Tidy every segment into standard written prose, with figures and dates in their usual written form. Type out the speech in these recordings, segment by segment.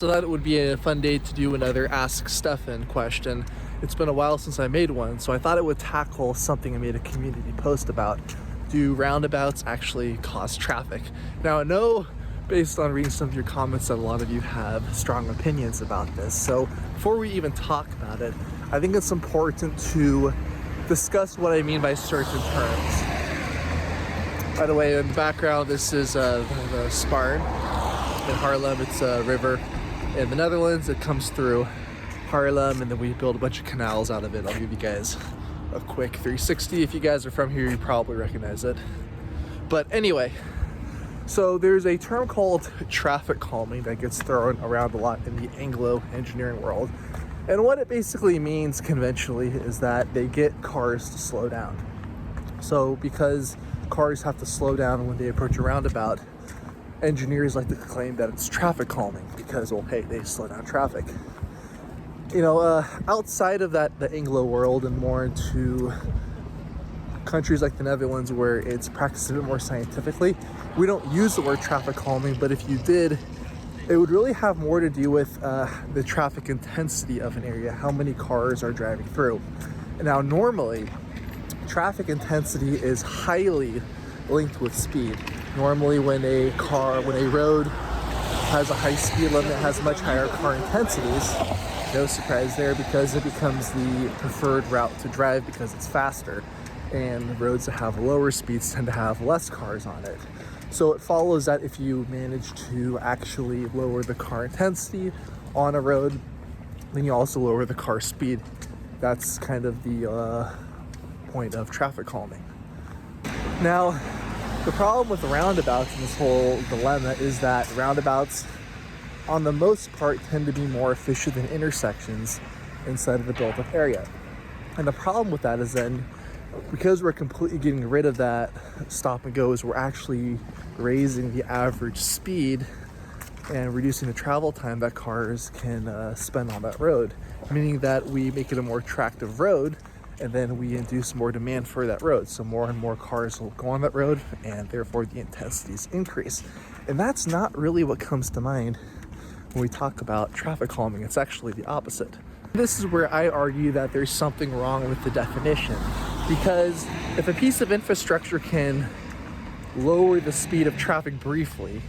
So that would be a fun day to do another Ask Steffen question. It's been a while since I made one, so I thought it would tackle something I made a community post about. Do roundabouts actually cause traffic? Now I know, based on reading some of your comments, that a lot of you have strong opinions about this. So before we even talk about it, I think it's important to discuss what I mean by certain terms. By the way, in the background, this is the Sparen in Haarlem. It's a river in the Netherlands. It comes through Haarlem, and then we build a bunch of canals out of it. I'll give you guys a quick 360. If you guys are from here, you probably recognize it. But anyway, so there's a term called traffic calming that gets thrown around a lot in the Anglo engineering world. And what it basically means conventionally is that they get cars to slow down. So because cars have to slow down when they approach a roundabout, engineers like to claim that it's traffic calming because, well, hey, they slow down traffic. You know, outside of that, the Anglo world, and more into countries like the Netherlands where it's practiced a bit more scientifically, we don't use the word traffic calming, but if you did, it would really have more to do with the traffic intensity of an area, how many cars are driving through. And now, normally, traffic intensity is highly linked with speed. Normally, when a road has a high speed limit, it has much higher car intensities. No surprise there, because it becomes the preferred route to drive because it's faster. And roads that have lower speeds tend to have less cars on it. So it follows that if you manage to actually lower the car intensity on a road, then you also lower the car speed. That's kind of the point of traffic calming. Now, the problem with the roundabouts and this whole dilemma is that roundabouts, on the most part, tend to be more efficient than intersections inside of the built-up area. And the problem with that is then, because we're completely getting rid of that stop and go, is we're actually raising the average speed and reducing the travel time that cars can spend on that road, meaning that we make it a more attractive road, and then we induce more demand for that road. So more and more cars will go on that road, and therefore the intensities increase. And that's not really what comes to mind when we talk about traffic calming. It's actually the opposite. This is where I argue that there's something wrong with the definition, because if a piece of infrastructure can lower the speed of traffic briefly,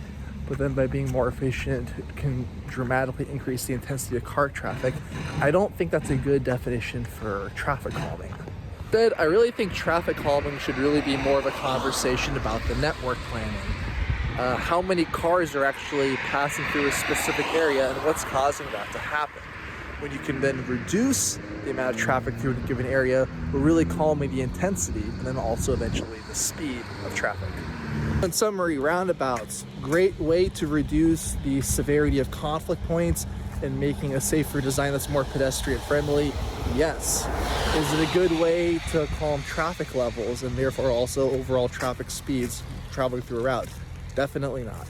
but then by being more efficient, it can dramatically increase the intensity of car traffic, I don't think that's a good definition for traffic calming. Instead, I really think traffic calming should really be more of a conversation about the network planning. How many cars are actually passing through a specific area and what's causing that to happen. When you can then reduce the amount of traffic through a given area, we're really calming the intensity and then also eventually the speed of traffic. In summary, roundabouts, great way to reduce the severity of conflict points and making a safer design that's more pedestrian friendly. Yes. Is it a good way to calm traffic levels and therefore also overall traffic speeds traveling through a route? Definitely not.